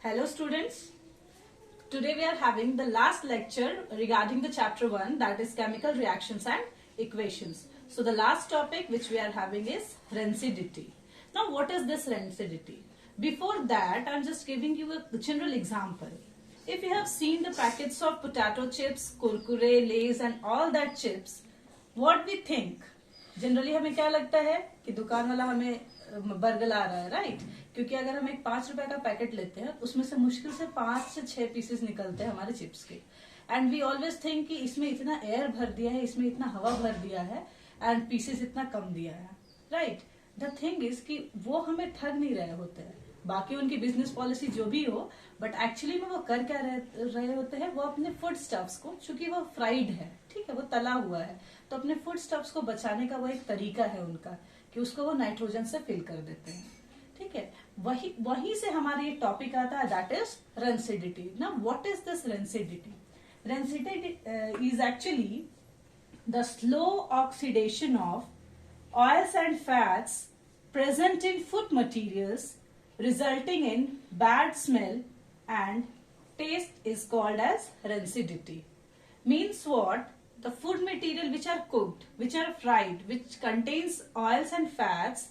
Hello students, today we are having the last lecture regarding the chapter 1, that is chemical reactions and equations. So the last topic which we are having is rancidity. Now what is this rancidity? Before that I am just giving you a general example. If you have seen the packets of potato chips, kurkure, lays and all that chips, what we think? Generally हमें क्या लगता है कि दुकान वाला हमें बरगला रहा है, राइट? क्योंकि अगर हम एक 5 रुपए का पैकेट लेते हैं उसमें से मुश्किल से 5 से 6 पीसेस निकलते हैं हमारे चिप्स के, एंड वी ऑलवेज थिंक कि इसमें इतना एयर भर दिया है, इसमें इतना हवा भर दिया है एंड पीसेस इतना कम दिया है, राइट? द थिंग इज कि वो हमें ठग नहीं रहे होते हैं, बाकी उनकी बिजनेस पॉलिसी जो भी हो, बट एक्चुअली में वो कर क्या रहे होते हैं, वो अपने फूड स्टफ्स को, चूंकि वो फ्राइड है, ठीक है, वो तला हुआ है, तो अपने फूड स्टफ्स को बचाने का वो एक तरीका है उनका कि उसको वो नाइट्रोजन से फिल कर देते हैं, ठीक है? वही से हमारा ये टॉपिक आता है, that is rancidity. Now what is this rancidity? Rancidity is actually the slow oxidation of oils and fats present in food materials resulting in bad smell and taste is called as rancidity. Means what? The food material which are cooked, which are fried, which contains oils and fats,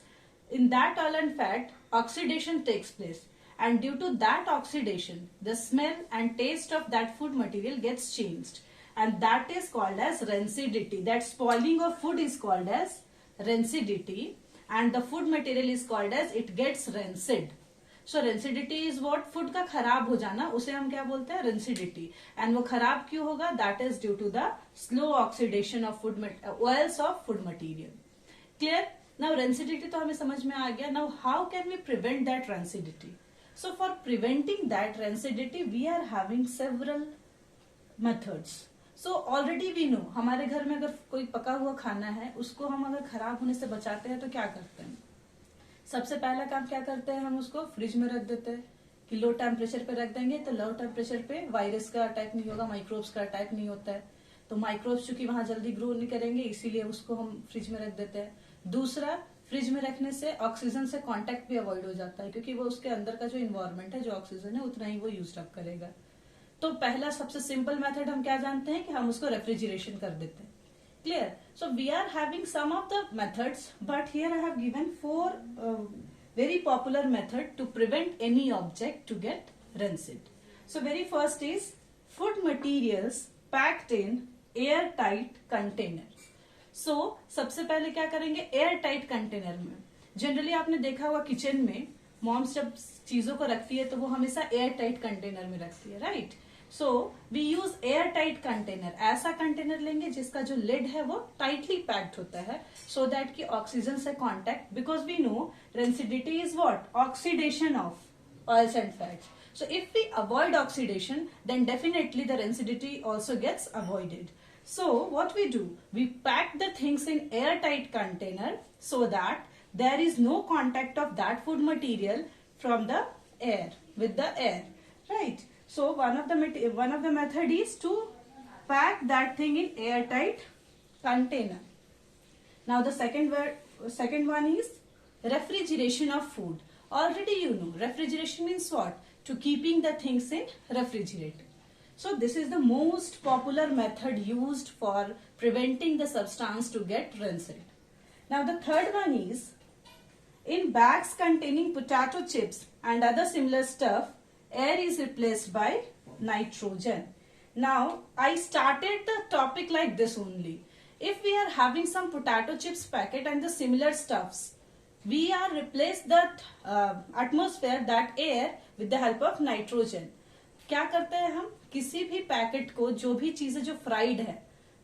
in that oil and fat oxidation takes place, and due to that oxidation the smell and taste of that food material gets changed, and that is called as rancidity. That spoiling of food is called as rancidity, and the food material is called as it gets rancid. So rancidity is what? food का खराब हो जाना, उसे हम क्या बोलते हैं? rancidity. and वो खराब क्यों होगा? that is due to the slow oxidation of food oils of food material. Clear? Now rancidity तो हमें समझ में आ गया. Now how can we prevent that rancidity? So for preventing that rancidity we are having several methods. So already we know, हमारे घर में अगर कोई पका हुआ खाना है उसको हम अगर खराब होने से बचाते हैं तो क्या करते हैं? सबसे पहला काम क्या करते हैं? हम उसको फ्रिज में रख देते हैं कि लो टेम्परेचर पे रख देंगे तो लो टेम्परेचर पे वायरस का अटैक नहीं होगा, माइक्रोब्स का अटैक नहीं होता है, तो माइक्रोब्स चूंकि वहां जल्दी ग्रो नहीं करेंगे इसीलिए उसको हम फ्रिज में रख देते हैं. दूसरा, फ्रिज में रखने से ऑक्सीजन से कॉन्टेक्ट भी अवॉइड हो जाता है क्योंकि वो उसके अंदर का जो इन्वायरमेंट है, जो ऑक्सीजन है, उतना ही वो यूज अप करेगा. तो पहला सबसे सिंपल मेथड हम क्या जानते हैं कि हम उसको रेफ्रिजरेशन कर देते हैं. Clear? So we are having some of the methods, but here I have given 4 very popular method to prevent any object to get rancid. So very first is food materials packed in airtight container. So सबसे पहले क्या करेंगे? Airtight container में. Generally आपने देखा होगा kitchen में moms जब चीजों को रखती है तो वो हमेशा एयरटाइट कंटेनर में रखती है, right? So we use airtight container. ऐसा कंटेनर लेंगे जिसका जो लिड है वो टाइटली पैक्ड होता है, सो दैट कि ऑक्सीजन से contact, because we know rancidity is what? Oxidation of oils and fats. So if we avoid oxidation, then definitely the rancidity also gets avoided. So what we do? We pack the things in airtight container so that there is no contact of that food material from the air with the air, right? So one of the method is to pack that thing in airtight container. Now the second one is refrigeration of food. Already you know refrigeration means what? To keeping the things in refrigerator. So this is the most popular method used for preventing the substance to get rancid. Now the third one is in bags containing potato chips and other similar stuff, air is replaced by nitrogen. Now I started the topic like this only. If we are having some potato chips packet and the similar stuffs, we are replace that atmosphere, that air with the help of nitrogen. क्या करते हैं हम? किसी भी packet को, जो भी चीजें जो फ्राइड है,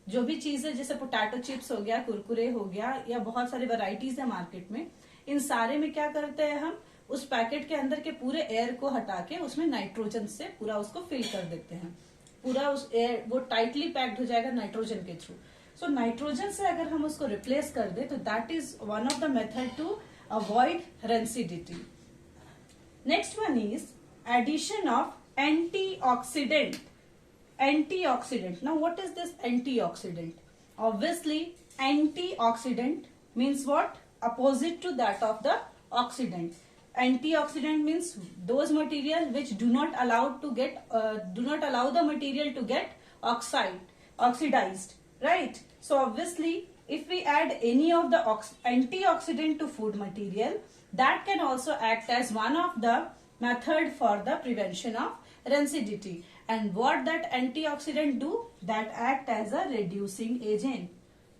जो भी चीजें जैसे पोटैटो चिप्स हो गया, कुरकुरे हो गया, या बहुत सारी वैरायटीज है मार्केट में, इन सारे में क्या करते हैं हम? उस पैकेट के अंदर के पूरे एयर को हटा के उसमें नाइट्रोजन से पूरा उसको फिल कर देते हैं. पूरा उस एयर वो टाइटली पैक्ड हो जाएगा नाइट्रोजन के थ्रू. सो नाइट्रोजन से अगर हम उसको रिप्लेस कर दे तो that is one of the method to avoid rancidity. Next one is addition of antioxidant. Now what is this antioxidant? Obviously antioxidant means what? Opposite to that of the oxidant. antioxidant means those material which do not allow the material to get oxidized, right? So obviously, if we add any of the antioxidant to food material, that can also act as one of the method for the prevention of rancidity. And what that antioxidant do? That act as a reducing agent.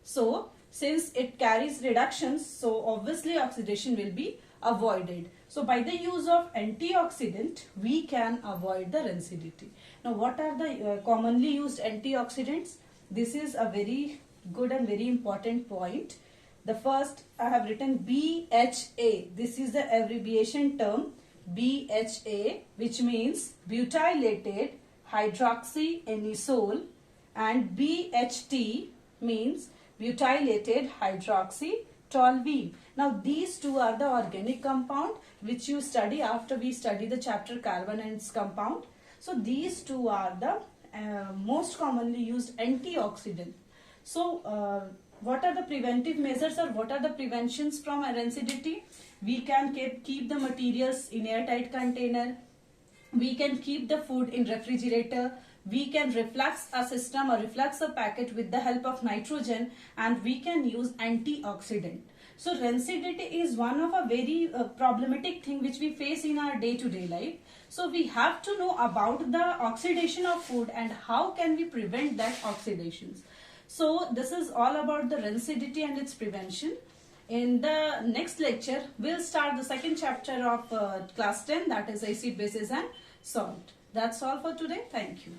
So since it carries reductions, so obviously oxidation will be avoided. So by the use of antioxidant, we can avoid the rancidity. Now what are the commonly used antioxidants? This is a very good and very important point. The first I have written BHA. This is the abbreviation term BHA, which means butylated hydroxyanisole, and BHT means butylated hydroxytoluene. Now these two are the organic compound which you study after we study the chapter carbon and its compound. So these two are the most commonly used antioxidant. So what are the preventive measures, or what are the preventions from rancidity? We can keep the materials in airtight container. We can keep the food in refrigerator. We can reflux a system or reflux a packet with the help of nitrogen, and we can use antioxidant. So rancidity is one of a very problematic thing which we face in our day-to-day life. So we have to know about the oxidation of food and how can we prevent that oxidations. So this is all about the rancidity and its prevention. In the next lecture, we'll start the second chapter of class 10, that is acid, bases and salt. That's all for today. Thank you.